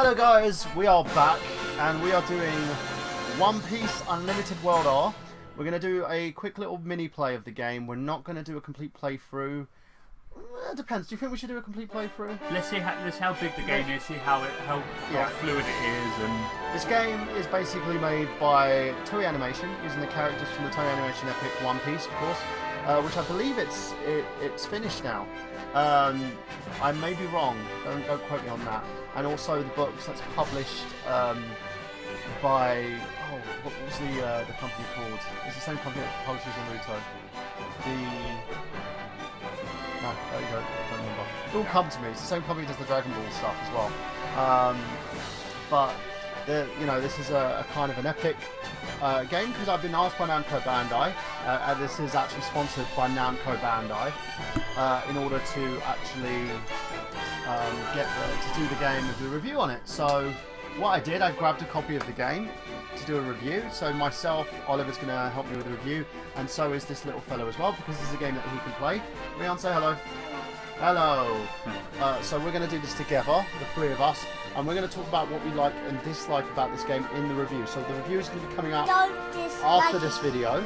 Hello guys, we are back and we are doing One Piece Unlimited World R. We're going to do a quick little mini play of the game. We're not going to do a complete playthrough. It depends. Do you think we should do a complete playthrough? Let's see how big the game is, see how fluid it is. And this game is basically made by Toei Animation, using the characters from the Toei Animation epic One Piece, of course, which I believe it's finished now. I may be wrong. Don't quote me on that. And also the books that's published by what was the company called? It's the same company that publishes Naruto. No, there you go. I don't remember. It will come to me. It's the same company that does the Dragon Ball stuff as well. But this is a kind of an epic game because I've been asked by Namco Bandai. This is actually sponsored by Namco Bandai in order to actually to do the game and do a review on it. So what I did, I grabbed a copy of the game to do a review. So myself, Oliver's going to help me with the review, and so is this little fellow as well, because this is a game that he can play. Rion, say hello. Hello. So we're going to do this together, the three of us, and we're going to talk about what we like and dislike about this game in the review. So the review is going to be coming out after this video,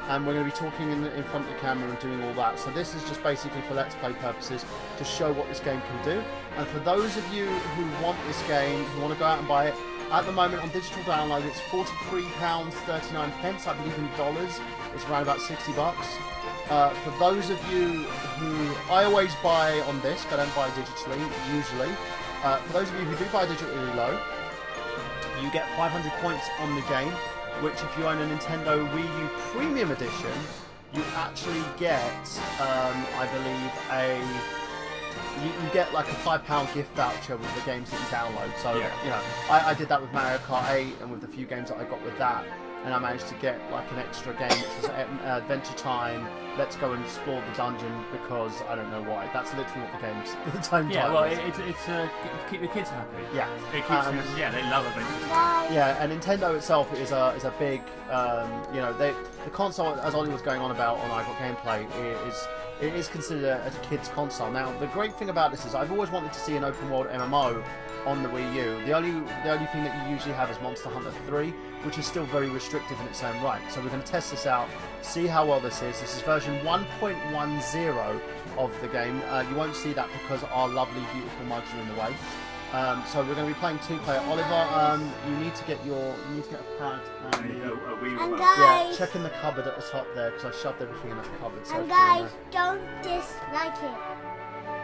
and we're going to be talking in front of the camera and doing all that. So this is just basically for Let's Play purposes to show what this game can do. And for those of you who want this game, who want to go out and buy it, at the moment on digital download it's £43.39, I believe in dollars, it's around about $60. For those of you who, I always buy on disc, I don't buy digitally, usually. For those of you who do buy digitally low, you get 500 points on the game, which if you own a Nintendo Wii U Premium Edition, you actually get, I believe, you get like a £5 gift voucher with the games that you download. So, yeah. I did that with Mario Kart 8 and with the few games that I got with that. And I managed to get like an extra game, which was Adventure Time, Let's Go and Explore the Dungeon, because I don't know why. That's literally what the game's the time well, is. it's keep the kids happy. Yeah. It keeps they love Adventure. Yeah, and Nintendo itself is a big, the console, as Ollie was going on about on I Got Gameplay, it is considered a kid's console. Now, the great thing about this is I've always wanted to see an open world MMO on the Wii U. The only thing that you usually have is Monster Hunter 3, which is still very restrictive in its own right. So we're going to test this out, see how well this is. This is version 1.10 of the game. You won't see that because our lovely, beautiful mugs are in the way. So we're going to be playing two-player. Oliver, you need to get a pad and guys, yeah, check in the cupboard at the top there, because I shoved everything in that cupboard. So and guys, don't dislike it.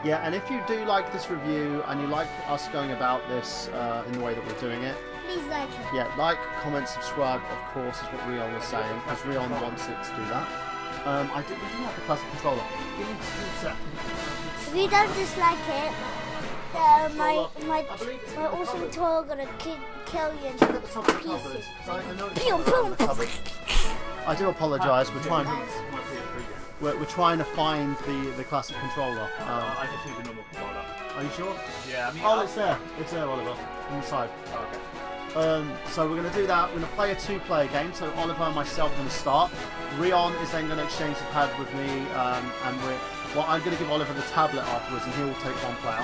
Yeah, and if you do like this review and you like us going about this in the way that we're doing it, please like it. Yeah, like, comment, subscribe, of course, is what Rion was saying, because Rion wants it to do that. We do have the classic controller. Give me 2 seconds. If you don't dislike it, my awesome toy gonna kill you into pieces. Boom, boom, boom. I do apologise. We're trying to find the classic controller. I just use a normal controller. Are you sure? Yeah, I mean. Oh, it's there. It's there, Oliver, on the side. Oh, okay. So we're going to do that. We're going to play a two-player game. So Oliver and myself are going to start. Rion is then going to exchange the pad with me, and I'm going to give Oliver the tablet afterwards, and he will take one player,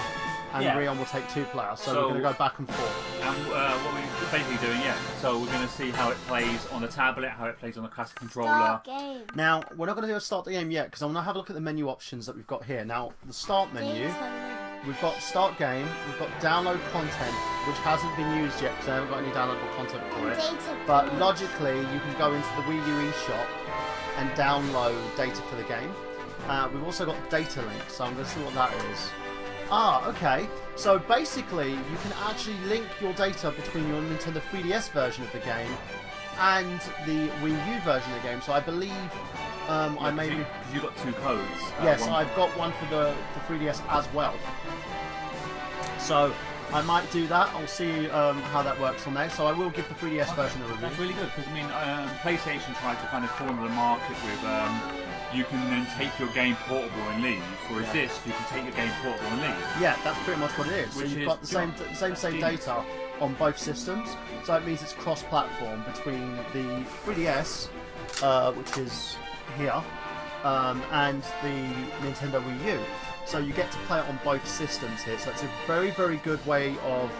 and Rion will take 2 players. So we're going to go back and forth. And what we're basically doing, so we're going to see how it plays on the tablet, how it plays on the classic controller. Game. Now, we're not going to do a start the game yet, because I'm going to have a look at the menu options that we've got here. Now, the start menu, we've got start game, we've got download content, which hasn't been used yet, because I haven't got any downloadable content for it. But logically, you can go into the Wii U eShop and download data for the game. We've also got data links, so I'm going to see what that is. Okay. So basically, you can actually link your data between your Nintendo 3DS version of the game and the Wii U version of the game. So I believe I maybe... Because you've got 2 codes. Yes, I've got one for the 3DS as well. So I might do that. I'll see how that works on there. So I will give the 3DS version a review. That's really good, because I mean, PlayStation tried to kind of corner the market with... you can then take your game portable and leave. Whereas this, you can take your game portable and leave. Yeah, that's pretty much what it is. So you've got the same data on both systems. So it means it's cross-platform between the 3DS, which is here, and the Nintendo Wii U. So you get to play it on both systems here. So it's a very, very good way of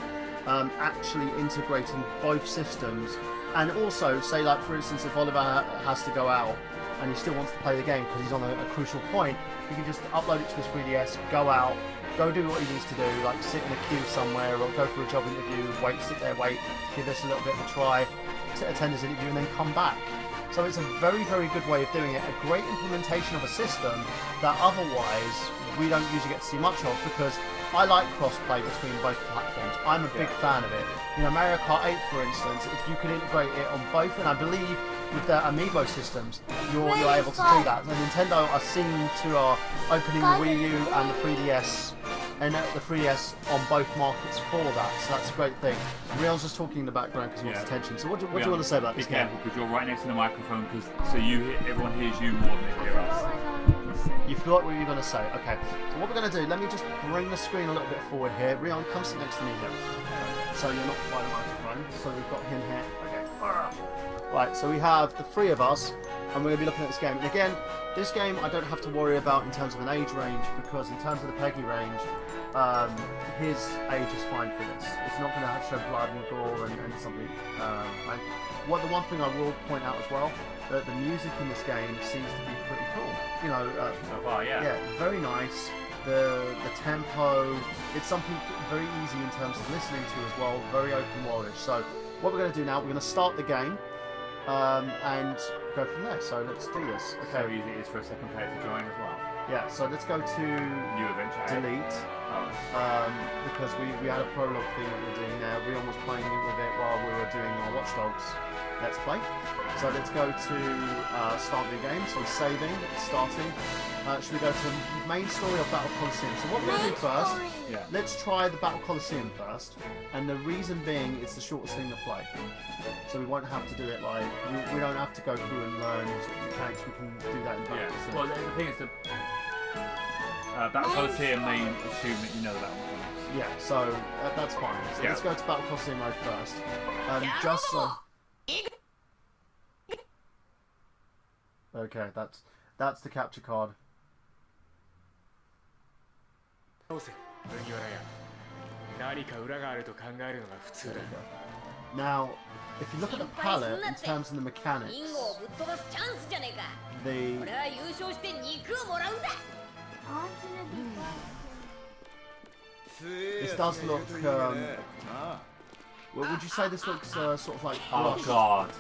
actually integrating both systems. And also, say like for instance, if Oliver has to go out and he still wants to play the game because he's on a crucial point, he can just upload it to his 3DS, go out, go do what he needs to do, like sit in a queue somewhere or go for a job interview, sit there, give this a little bit of a try, attend his interview and then come back. So it's a very, very good way of doing it. A great implementation of a system that otherwise we don't usually get to see much of, because I like cross-play between both platforms. I'm a big fan of it. You know, Mario Kart 8, for instance, if you can integrate it on both, and I believe with the Amiibo systems, you're able to do that. And Nintendo are seen to opening the Wii U and the 3DS, and the 3DS on both markets for that. So that's a great thing. Rion's just talking in the background because he wants attention. So what do you want to say about this game? Be careful because you're right next to the microphone, so everyone hears you more than they hear us. You forgot what you were going to say. Okay. So what we're going to do, let me just bring the screen a little bit forward here. Rion, come sit next to me here. So you're not by the microphone. So we've got him here. Okay. Right, so we have the three of us, and we're going to be looking at this game. And again, this game I don't have to worry about in terms of an age range, because in terms of the Peggy range, his age is fine for this. It's not going to show blood and gore and something. Right? The one thing I will point out as well, that the music in this game seems to be pretty cool. You know, so far, yeah, very nice. The tempo, it's something very easy in terms of listening to as well. Very open worldish. So what we're going to do now, we're going to start the game and go from there. So let's do this. Okay. So easy it is for a second player to join as well. Yeah. So let's go to new adventure. Delete. Because we had a prologue thing that we were doing there. Rion was playing with it while we were doing our Watch Dogs Let's Play. So let's go to start the game. So saving, starting. Should we go to the main story of Battle Coliseum? So what we're going to do first, let's try the Battle Coliseum first. And the reason being, it's the shortest thing to play. So we won't have to do it like, we don't have to go through and learn mechanics. We can do that in Battle Coliseum. Well, the thing is, the Battle Coliseum, they assume that you know that one. Yeah, so that's fine. So let's go to Battle Coliseum mode first. Just so... Okay, that's the capture card. Now, if you look at the palette in terms of the mechanics, this does look. Well, would you say this looks sort of like? Oh God!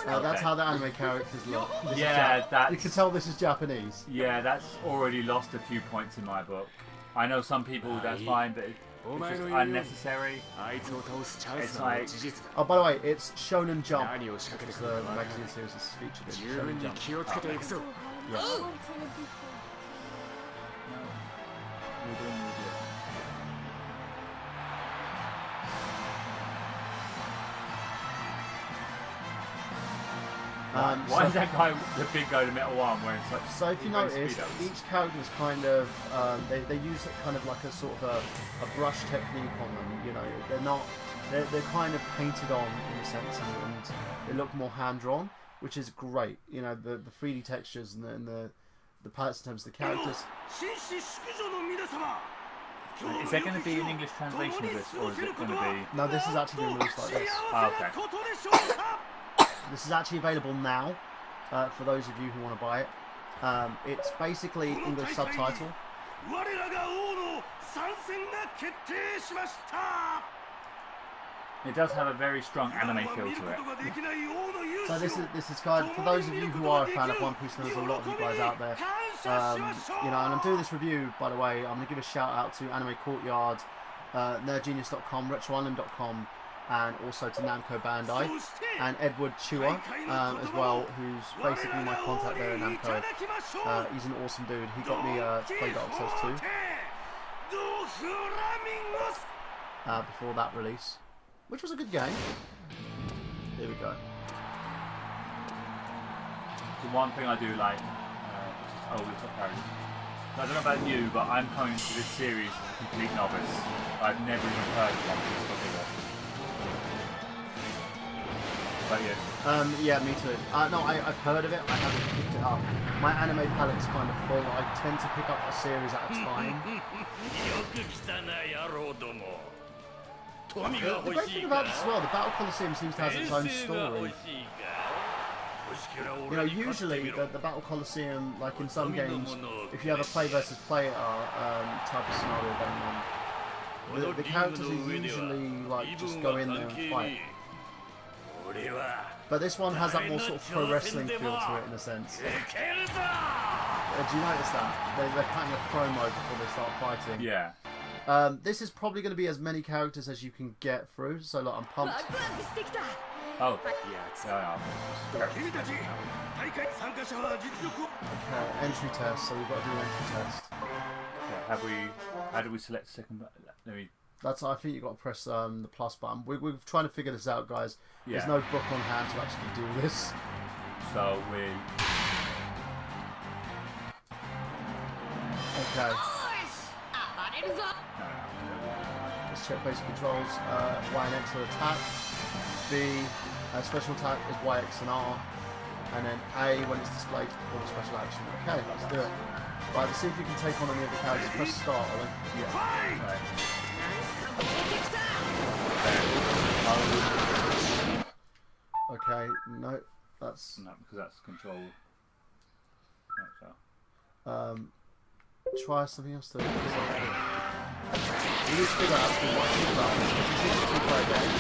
That's how the anime characters look. You can tell this is Japanese. Yeah, that's already lost a few points in my book. I know some people that's fine, but it's just unnecessary. It's like... Oh, by the way, it's Shonen Jump. It's the magazine series is featured in Shonen Jump. Yes. Why is that guy, the big guy, the metal arm, wearing such? So if you notice, each character is kind of they use kind of like a sort of a brush technique on them. You know, they're not they're kind of painted on in a sense, and they look more hand drawn, which is great. You know, the 3D textures and the palettes in terms of the characters. Is there going to be an English translation of this, or is it going to be? No, this is actually being released like this. Oh, okay. This is actually available now for those of you who want to buy it. It's basically English subtitle. It does have a very strong anime feel to it. So this is kind of, for those of you who are a fan of One Piece, there's a lot of you guys out there. You know, and I'm doing this review, by the way. I'm going to give a shout out to Anime Courtyard, nerdgenius.com, retroisland.com, and also to Namco Bandai and Edward Chua as well, who's basically my contact there at Namco. He's an awesome dude. He got me to play Dark Souls 2 before that release, which was a good game. Here we go. The one thing I do like, I don't know about you, but I'm coming to this series as a complete novice. I've never even heard of One Piece before. But yes. Yeah, me too. No, I've heard of it. I haven't picked it up. My anime palette's kind of full. I tend to pick up a series at a time. The great thing about this as well, the Battle Coliseum seems to have its own story. You know, usually the Battle Coliseum, like in some games, if you have a play versus player type of scenario going on, the characters are usually like just go in there and fight. But this one has that more sort of pro wrestling feel to it in a sense. Do you notice that? They're cutting a promo before they start fighting. Yeah. This is probably going to be as many characters as you can get through, so like, I'm pumped. Oh, yeah. Okay, entry test, so we've got to do an entry test. Okay, how do we select second? Let me... I think you've got to press the plus button. We're trying to figure this out, guys. Yeah. There's no book on hand to actually do this. So we... Okay. Let's check basic controls. Y and X are attack. B, special attack is Y, X and R. And then A, when it's displayed, to perform a special action. Okay, let's do it. Right, let's see if you can take on any of the characters. Press start, Ollie. Yeah. Right. Okay, no, that's... No, because that's control. Try something else to do. We need to figure out what to do about this, because it's a two-player game.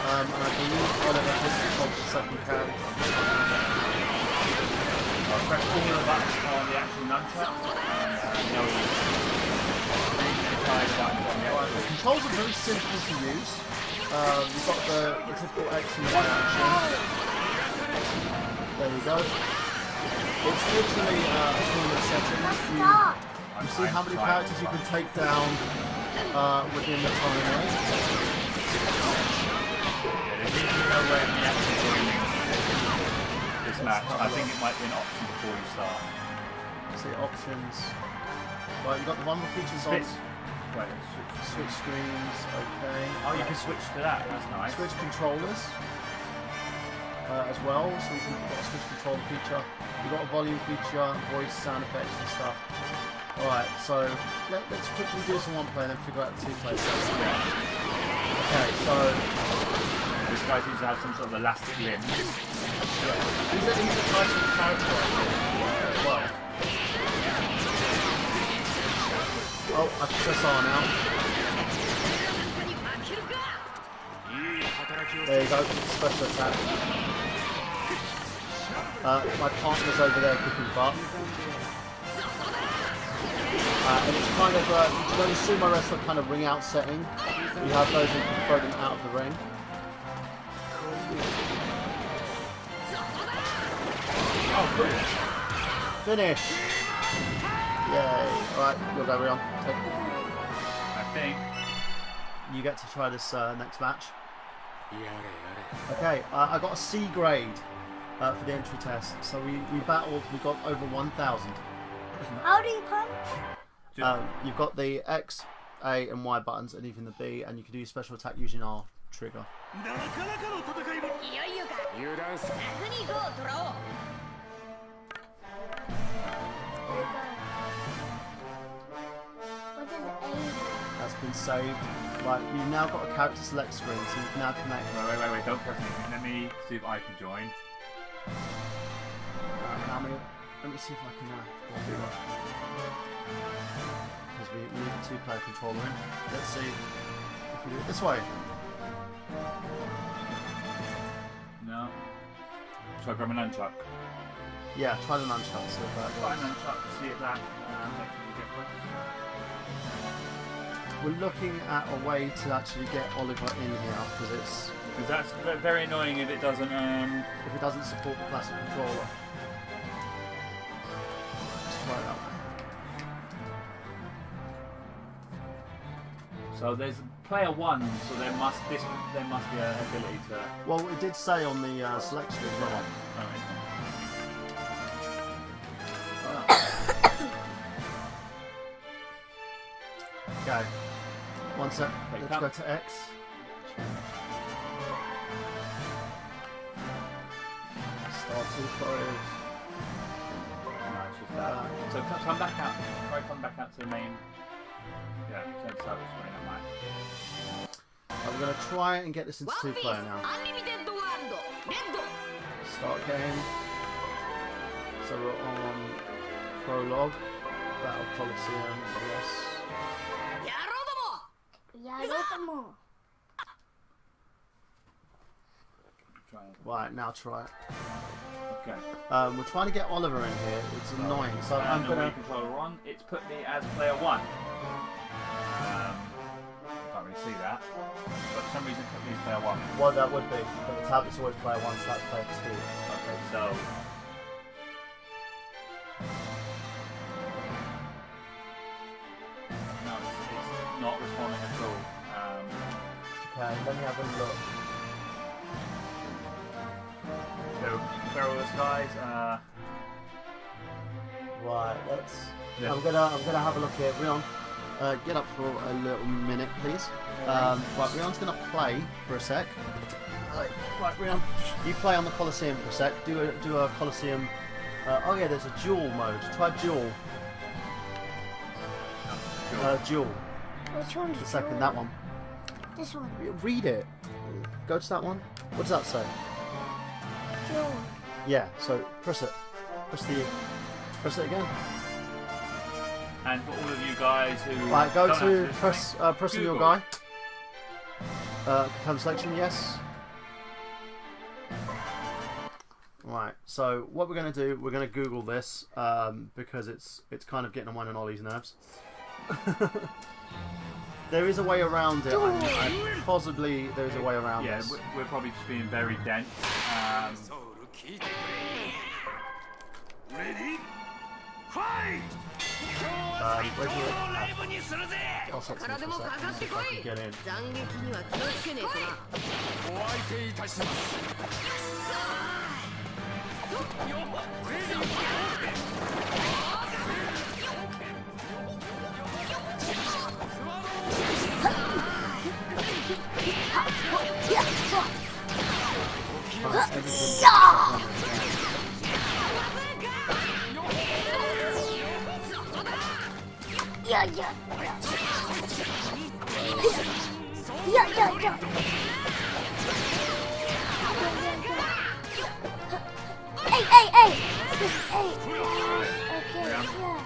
And I believe Oliver has control the second character. I'll press all the buttons on the actual nunchuck. The controls are very simple to use. You've got the typical X and Y action. There you go. It's literally a tournament setting. You see how many characters you can take down within the tournament. This match, I think it might be an option before you start. See options. Right, you've got the one with features on. Right, Switch screens, okay. oh, you can switch to that, that's nice. Switch controllers as well, so you've got a switch controller feature. You've got a volume feature, voice, sound effects and stuff. Alright, so let's quickly do this in one play and then figure out the two plays. Okay, so... This guy seems to have some sort of elastic limbs. Yeah. These are types of characters as well. Oh, I can press R now. There you go, special attack. My partner's over there kicking butt. And it's kind of, when a sumo wrestler kind of ring out setting, you have those who can throw them out of the ring. Oh, cool. Finish! Yay. Alright, you'll go, Rion. Take it. I think. You get to try this next match. Okay, I got a C grade for the entry test. So we battled, we got over 1,000. How do you punch? You've got the X, A and Y buttons and even the B, and you can do your special attack using R trigger. That's been saved. Right, you've now got a character select screen, so you can now connect. Wait, don't press anything. Let me see if I can join. Let me see if I can go and do that. Because we need a two-player controller in. Let's see if we do it this way. No. Should I grab a nunchuck? Yeah, try the nunchuck. See if that Try a works. nunchuck, see if that makes any difference. We're looking at a way to actually get Oliver in here because that's very annoying if it doesn't. If it doesn't support the classic controller. Let's try that. So there's player one, so there must be an ability to. Well, it did say on the select screen as well. Okay. One sec. Let's go to X. Start two players. No, it's just that. So come back out. Try come back out to the main. Yeah, same type of screen on mine. I'm going to try and get this into 2-player now. Start game. So we're on Prologue, Battle Coliseum, yes. Right, now try it. Okay. We're trying to get Oliver in here. It's annoying. So I'm going to... controller on. It's put me as player 1. Can't really see that. But for some reason it put me as player 1. Well, that would be. But the tablet's always player 1, so that's player 2. Okay, so... No, it's not responding at all. Okay, let me have a look. So, where are all those guys? Right, let's... Yeah. I'm gonna have a look here. Rion, get up for a little minute, please. Right, Rion's gonna play for a sec. Right, Rion, you play on the Coliseum for a sec. Do a Coliseum. Oh yeah, there's a duel mode. Try duel. Duel. Which one's The second, that one. This one. Read it. Go to that one. What does that say? Duel. Yeah. So press it. Press it again. And for all of you guys who... Right, go don't to have press on your Google. guy. Confirm selection, yes. Right, so what we're going to do, we're going to Google this because it's kind of getting on mine and Ollie's nerves. There is a way around it. Possibly there is a way around Yeah, this. we're probably just being very dense. Ready? Fight! Where's your... I'll set this for a second, see if I can get in. お相手いたしますYeah. Hey. Just hey. Okay, yeah.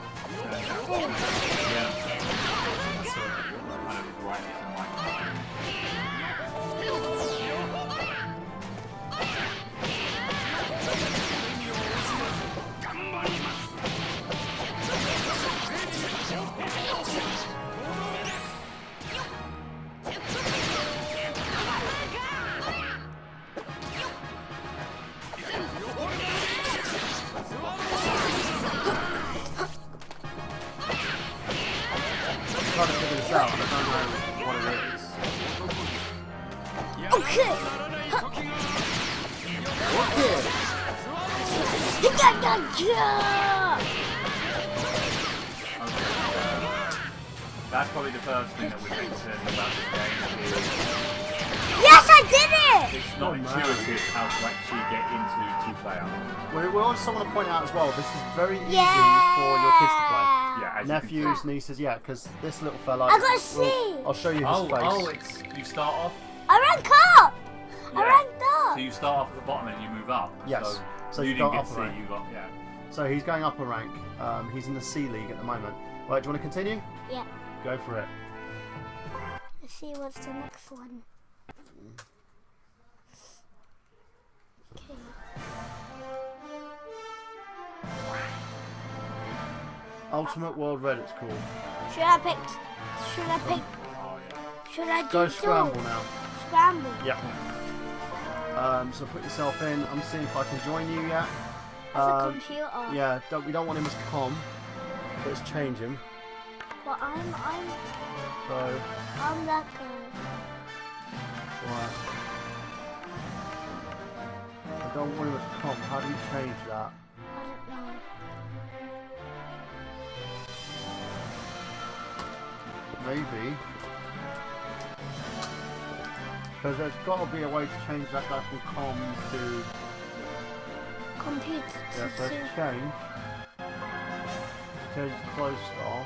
Trying to figure this out, I don't know what it is. Okay. That's probably the first thing that we mentioned about this game is Yes, I did it! it's not intuitive how to actually get into 2-player. We also want to point out as well, this is very easy for your kids to play. Yeah, as Nephews, nieces, yeah, because this little fella... I got C. I'll show you his face. Oh, it's you start off. I ranked up! I ranked up! So you start off at the bottom and you move up. Yes. So you you didn't got get up C, a rank. you got So he's going up a rank. He's in the C League at the moment. Right, do you want to continue? Yeah. Go for it. Let's see what's the next one. Okay. Ultimate World Red, it's called. Should I do Go two? scramble now. Scramble. Yeah. So put yourself in. I'm seeing if I can join you yet. As a computer. Yeah, we don't want him as com. Let's change him. But I'm So, that guy. right. I don't want him as com. How do you change that? I don't know. Maybe. Because there's got to be a way to change that guy from com to... Computer. Yeah, so let's change. Change close style.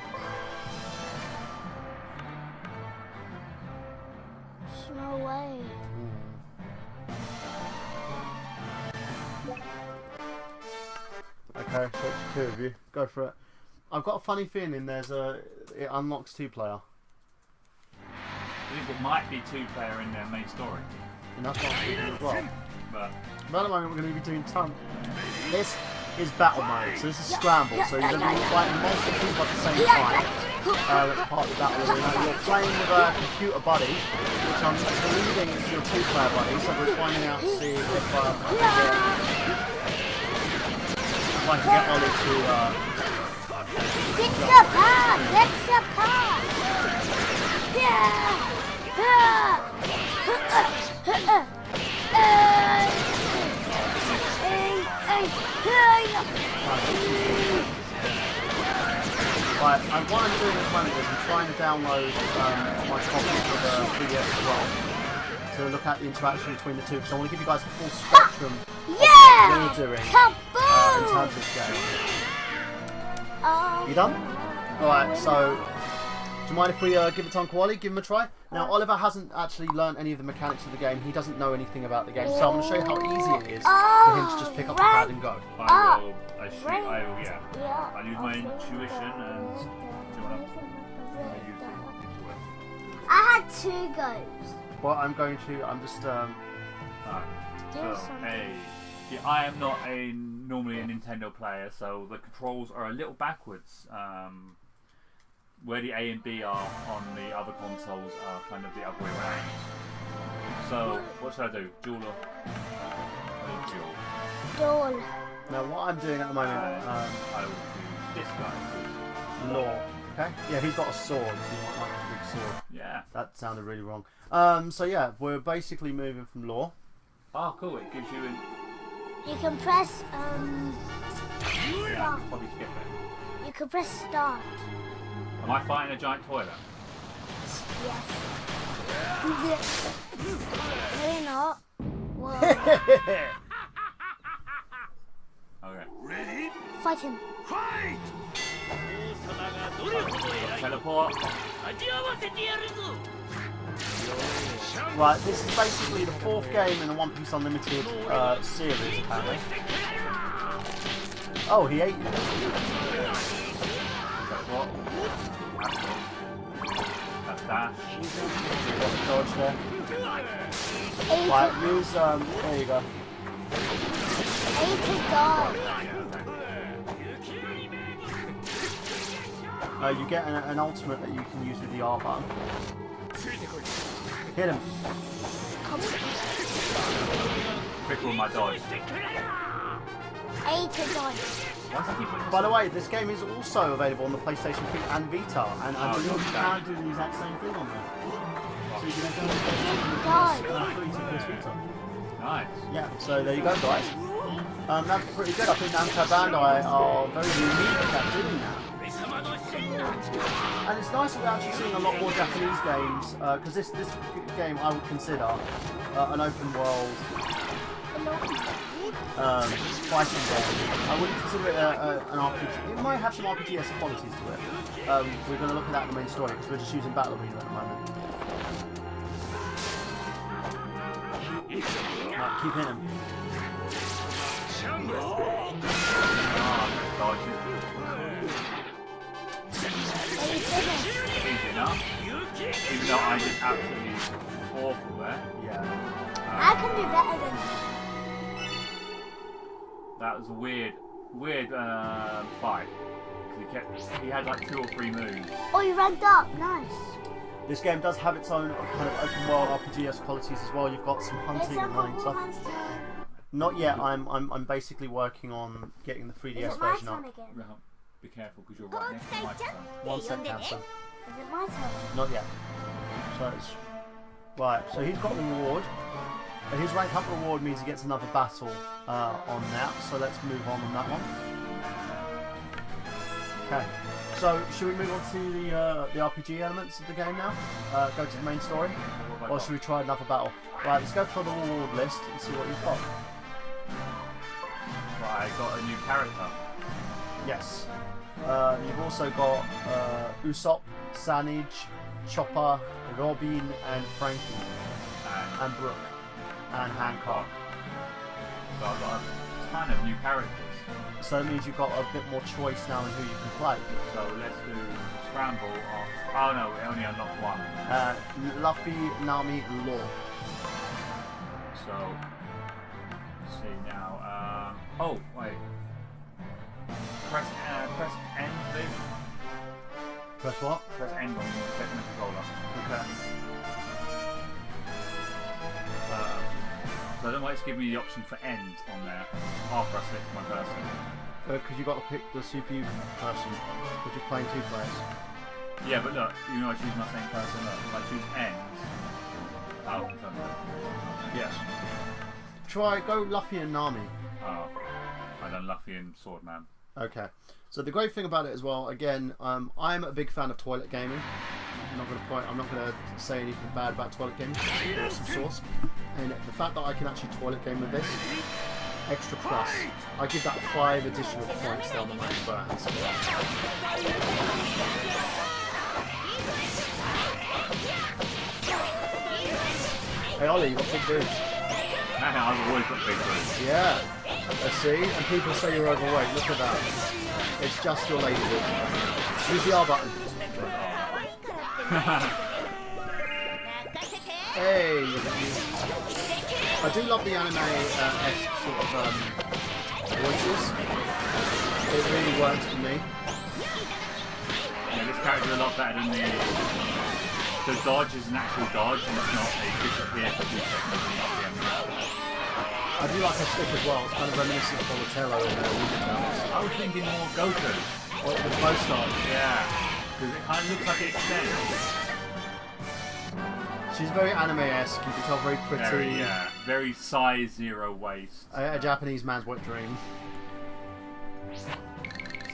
Okay, so 2 of you. Go for it. I've got a funny feeling it unlocks 2-player. I think it might be 2-player in their main story. And that's what I'm thinking as well. But At the moment we're going to be doing This is battle mode, so this is scramble, so you're going to be fighting multiple people at the same time. That's part of the battle arena. You're playing with a computer buddy, which I'm believing is your 2-player buddy, so we're finding out to see if I can get Ollie to... Fix apart! Fix apart! Yeah! Right, and what I'm doing at the moment is I'm trying to download my copy for the 3DS as well to look at the interaction between the two, because I want to give you guys a full spectrum of what we're doing in terms of this game. You done? Alright, so do you mind if we give it to Uncle Ollie, give him a try? Now, Oliver hasn't actually learned any of the mechanics of the game. He doesn't know anything about the game, so I'm going to show you how easy it is for him to just pick up the pad and go. I use my intuition and see what I use it. I had 2 goes. Well, I'm just... Yeah, I am not normally a Nintendo player, so the controls are a little backwards. Where the A and B are on the other consoles are kind of the other way around. So, what should I do? Duel or duel? Duel. Now, what I'm doing at the moment... I will do this guy. Law. Okay? Yeah, he's got a sword, so you might like a big sword. Yeah. That sounded really wrong. So yeah, we're basically moving from law. Oh, cool. It gives you an... You can press Yeah, probably skip it. You can press start. Am I fighting a giant toilet? Yes. No, you're not. Whoa. Okay. Ready? Fight him. Fight! Teleport. Right, this is basically the 4th game in the One Piece Unlimited series, apparently. Oh, he ate you. Teleport. That's dash. Dodge there. Right, use, there you go. A to dodge. You get an ultimate that you can use with the R button. Hit him. Quick with my dodge. A to dodge. By the way, this game is also available on the PlayStation 3 and Vita, and I believe you can do the exact same thing on there. So you can Dodge. Nice. Yeah, so there you go, guys. That's pretty good. I think Namco Bandai are very unique at doing that. And it's nice that we're actually seeing a lot more Japanese games, because this game I would consider an open world fighting game. I wouldn't consider it an RPG. It might have some RPG-esque qualities to it. We're going to look at that in the main story, because we're just using Battle Arena at the moment. Right, keep hitting him. Easy enough. Even though I did absolutely awful there. Yeah. I can do better than you. That was a weird fight. He had like 2 or 3 moves. Oh, you ranked up. Nice. This game does have its own kind of open world RPG-esque qualities as well. You've got some hunting and running stuff. Not yet. I'm basically working on getting the 3DS version up. No, be careful because you're right next to the microphone. 1 sec, Cancer. Is it my turn? Not yet. So it's right. So he's got the reward. His rank up reward means he gets another battle on that. So let's move on that one. Okay. So should we move on to the RPG elements of the game now? Go to the main story, or should we try another battle? Right. Let's go for the reward list and see what you've got. Right, I got a new character. Yes. You've also got Usopp, Sanij, Chopper, Robin, and Frankie, and Brooke, and Hancock. So I've got kind of new characters. So that means you've got a bit more choice now in who you can play. So let's do Scramble. Oh no, we only unlocked one. Luffy, Nami, and Law. So, let's see now. Oh, wait. Press N, please. Press what? Press N on the second controller. Okay. So I don't know why it's giving me the option for end on there after I select my person. Because you've got to pick the CPU person, because you're playing 2 players. Yeah, but look, even though I choose my same person, look, if I choose end. Oh, it's on there. Yes. Go Luffy and Nami. Oh, I done Luffy and Swordman. Okay. So the great thing about it as well, again, I'm a big fan of toilet gaming. I'm not going to say anything bad about toilet gaming. It's awesome source. And the fact that I can actually toilet game with this, extra plus. I give that 5 additional points down the line for that. Hey Ollie, you got big boobs. I've always got big boobs. Yeah. Let's see. And people say you're overweight. Look at that. It's just your lady boob. Use the R button. Hey. I do love the anime-esque sort of voices. It really works for me. Yeah, this character is a lot better than the dodge is an actual dodge and it's not a disappear for 2 seconds and not the end. I do like her stick as well. It's kind of reminiscent of Donatello in Ninja Turtles. I was thinking more Goku. What, the bow style? Yeah, because it kind of looks like it extends. She's very anime-esque. You can tell very pretty. Very size 0 waist. A Japanese man's wet dream.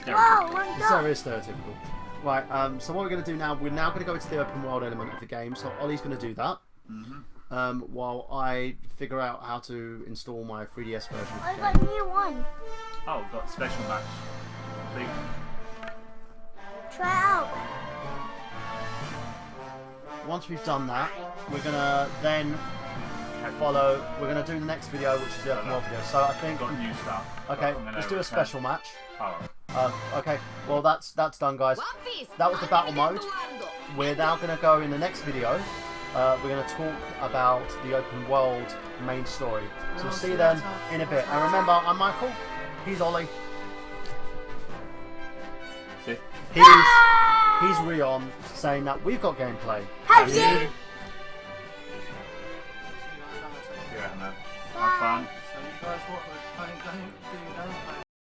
Whoa, one So dog. very stereotypical. Right, so what we're going to do now, we're now going to go into the open world element of the game. So Ollie's going to do that. While I figure out how to install my 3DS version of I the got game. a new one. Oh, got a special match. Big. Try it out. Once we've done that, we're going to then follow, we're going to do the next video, which is the open world video. So I think, Got new stuff. okay, let's do a special match. Oh. Okay, well that's done, guys. That was the battle mode. We're now going to go in the next video. We're going to talk about the open world main story. So we'll see you then in a bit. And remember, I'm Michael. He's Ollie. He's Rion, saying that we've got gameplay. Have you?